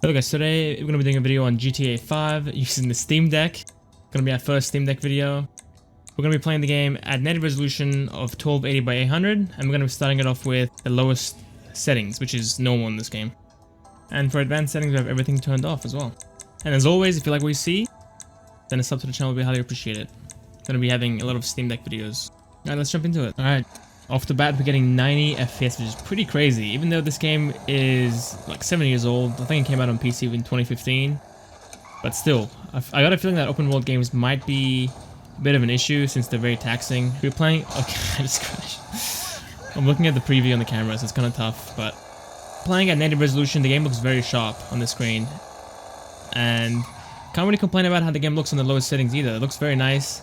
Hello guys, today we're going to be doing a video on GTA 5 using the Steam Deck. It's going to be our first Steam Deck video. We're going to be playing the game at native resolution of 1280 by 800, and we're going to be starting it off with the lowest settings, which is normal in this game. And for advanced settings, we have everything turned off as well. And as always, if you like what you see, then a sub to the channel will be highly appreciated. Going to be having a lot of Steam Deck videos. Alright, let's jump into it. Alright, off the bat, we're getting 90 FPS, which is pretty crazy. Even though this game is like 7 years old, I think it came out on PC in 2015. But still, I got a feeling that open world games might be a bit of an issue since they're very taxing. We're playing... Okay, I just crashed. I'm looking at the preview on the camera, so it's kind of tough, but... Playing at native resolution, the game looks very sharp on the screen. And can't really complain about how the game looks on the lowest settings either. It looks very nice.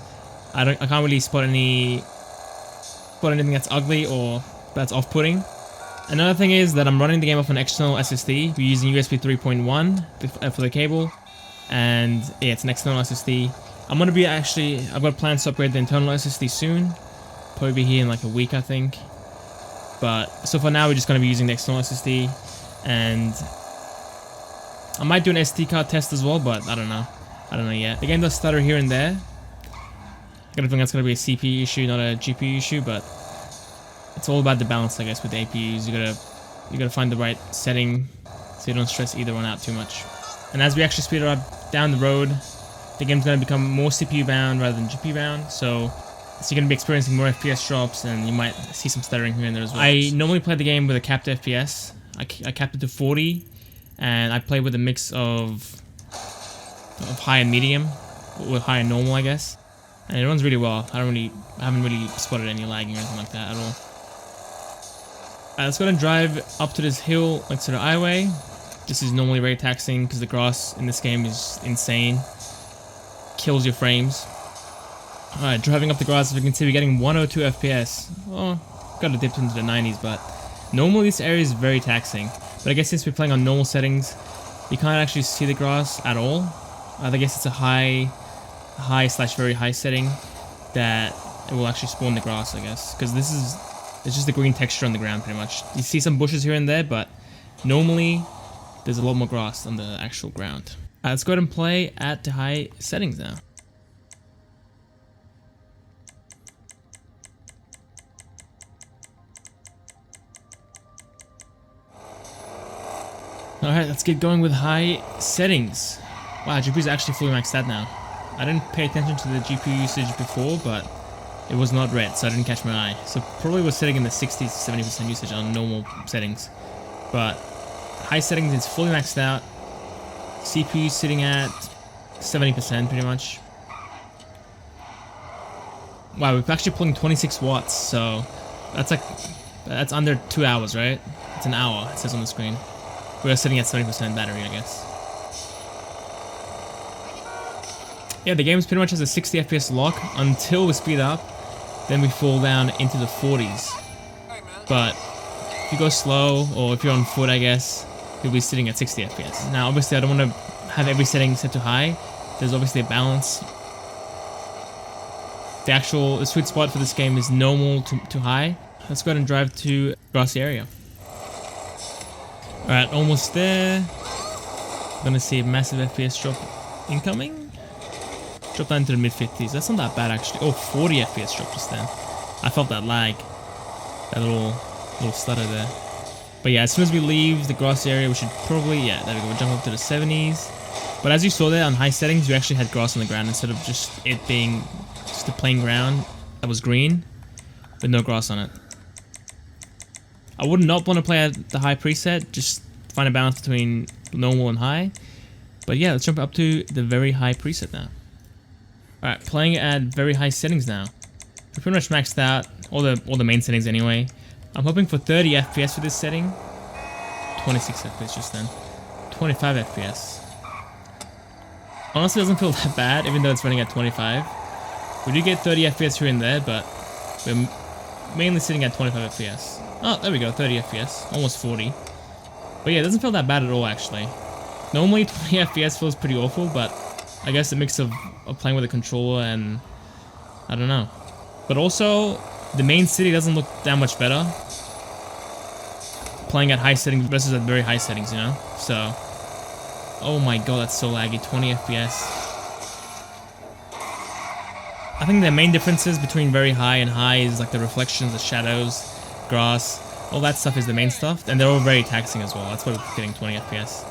I can't really spot anything that's ugly or that's off-putting. Another thing is that I'm running the game off an external SSD. We're using USB 3.1 for the cable, and yeah, it's an external SSD. I've got plans to upgrade the internal SSD soon. Probably be here in like a week, I think. But so for now, we're just going to be using the external SSD, and I might do an SD card test as well, but I don't know yet. The game does stutter here and there. I got a feeling that's going to be a CPU issue, not a GPU issue, but it's all about the balance, I guess, with the APUs. You gotta find the right setting so you don't stress either one out too much. And as we actually speed it up down the road, the game's going to become more CPU bound rather than GPU bound, so you're going to be experiencing more FPS drops, and you might see some stuttering here and there as well. I normally play the game with a capped FPS. I capped it to 40, and I play with a mix of high and medium, with high and normal, I guess. And it runs really well. I haven't really spotted any lagging or anything like that at all. Let's go and drive up to this hill next to the highway. This is normally very taxing because the grass in this game is insane. Kills your frames. Alright, driving up the grass, as you can see, we're getting 102 FPS. Oh, got to dip into the 90s, but normally this area is very taxing. But I guess since we're playing on normal settings, you can't actually see the grass at all. I guess it's a high/very high setting that it will actually spawn the grass, I guess, because it's just the green texture on the ground pretty much. You see some bushes here and there, but normally there's a lot more grass on the actual ground. Let's go ahead and play at the high settings now. Alright, let's get going with high settings. Wow, GPU is actually fully maxed out now. I didn't pay attention to the GPU usage before, but it was not red, so I didn't catch my eye. So probably was sitting in the 60 to 70% usage on normal settings. But high settings, it's fully maxed out. CPU sitting at 70% pretty much. Wow, we're actually pulling 26 watts, so that's under 2 hours, right? It's an hour, it says on the screen. We're sitting at 70% battery, I guess. Yeah, the game pretty much has a 60 FPS lock until we speed up, then we fall down into the 40s. But if you go slow, or if you're on foot, I guess, you'll be sitting at 60 FPS. Now, obviously, I don't want to have every setting set to high. There's obviously a balance. The sweet spot for this game is normal to high. Let's go ahead and drive to Grassy Area. Alright, almost there. Gonna see a massive FPS drop incoming. Drop down to the mid-50s. That's not that bad, actually. Oh, 40 FPS drop just then. I felt that lag. That little stutter there. But yeah, as soon as we leave the grass area, we should probably... Yeah, there we go. We'll jump up to the 70s. But as you saw there, on high settings, we actually had grass on the ground instead of just it being just a plain ground that was green with no grass on it. I would not want to play at the high preset. Just find a balance between normal and high. But yeah, let's jump up to the very high preset now. Alright, playing at very high settings now. We're pretty much maxed out, all the main settings anyway. I'm hoping for 30 FPS for this setting. 26 FPS just then. 25 FPS. Honestly, it doesn't feel that bad, even though it's running at 25. We do get 30 FPS here and there, but we're mainly sitting at 25 FPS. Oh, there we go, 30 FPS. Almost 40. But yeah, it doesn't feel that bad at all, actually. Normally, 20 FPS feels pretty awful, but I guess a mix of playing with a controller and I don't know. But also, the main city doesn't look that much better. playing at high settings versus at very high settings, you know? So Oh my god, that's so laggy. 20 FPS. I think the main differences between very high and high is like the reflections, the shadows, grass, all that stuff is the main stuff, and they're all very taxing as well. That's why we're getting 20 FPS.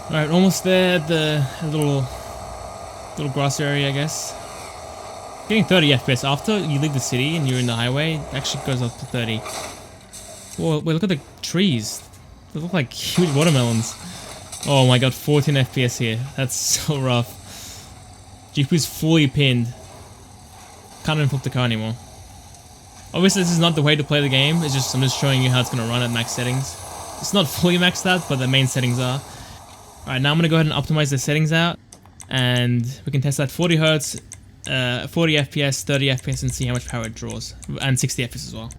Alright, almost there at the little grassy area, I guess. Getting 30 FPS after you leave the city and you're in the highway, it actually goes up to 30. Whoa, wait, look at the trees. They look like huge watermelons. Oh my god, 14 FPS here. That's so rough. GPU's fully pinned. Can't even flip the car anymore. Obviously, this is not the way to play the game. It's just I'm just showing you how it's gonna run at max settings. It's not fully maxed out, but the main settings are. Alright, now I'm gonna go ahead and optimize the settings out, and we can test that 40 Hz, 40 FPS, 30 FPS, and see how much power it draws, and 60 FPS as well.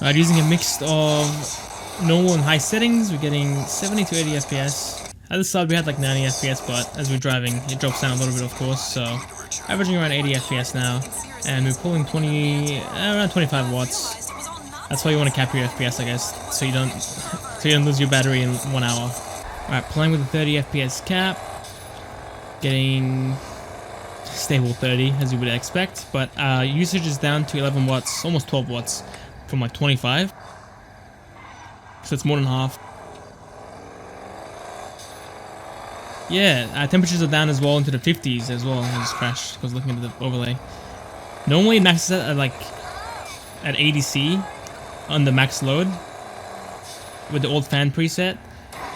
Alright, using a mix of normal and high settings, we're getting 70 to 80 FPS. At the start we had like 90 FPS, but as we're driving it drops down a little bit, of course, so averaging around 80 FPS now, and we're pulling around 25 watts. That's why you want to cap your FPS, I guess, so you don't lose your battery in 1 hour. Alright, playing with the 30 FPS cap, getting stable 30 as you would expect, but usage is down to 11 watts, almost 12 watts from like 25, so it's more than half. Yeah, temperatures are down as well into the 50s as well. I just crashed because looking at the overlay. Normally it maxes out at like at 80C on the max load with the old fan preset.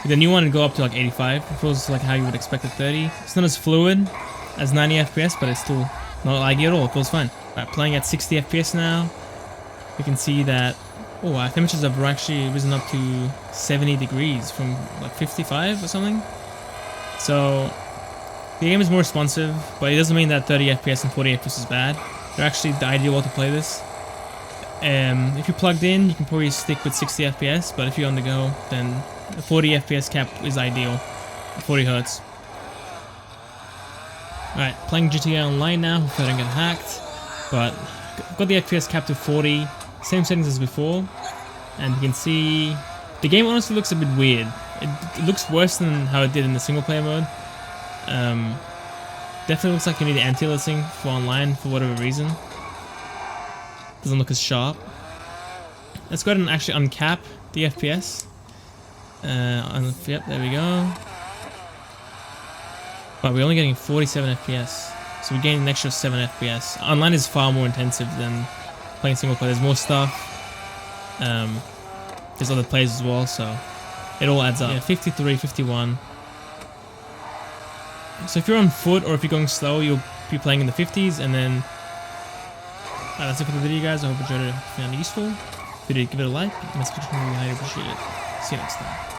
With the new one, it'd go up to like 85. It feels like how you would expect at 30. It's not as fluid as 90 FPS, but it's still not laggy at all. It feels fine. Alright, playing at 60 FPS now. We can see that our temperatures have actually risen up to 70 degrees from like 55 or something. So the game is more responsive, but it doesn't mean that 30 FPS and 40 FPS is bad. They're actually the ideal way to play this. If you're plugged in, you can probably stick with 60 FPS, but if you're on the go, then the 40 FPS cap is ideal, 40 Hz. Alright, playing GTA Online now, hopefully I don't get hacked, but I've got the FPS cap to 40, same settings as before, and you can see the game honestly looks a bit weird. It looks worse than how it did in the single player mode. Definitely looks like you need anti-aliasing for online for whatever reason. Doesn't look as sharp. Let's go ahead and actually uncap the FPS. Yep, there we go. But we're only getting 47 FPS, so we're gaining an extra 7 FPS. Online is far more intensive than playing single player. There's more stuff. There's other players as well, so it all adds up. Yeah, 53, 51. So if you're on foot or if you're going slow, you'll be playing in the 50s, and then that's it for the video, guys. I hope you enjoyed it. If you found it useful, if you did, give it a like. And subscription, we highly appreciate it. See you next time.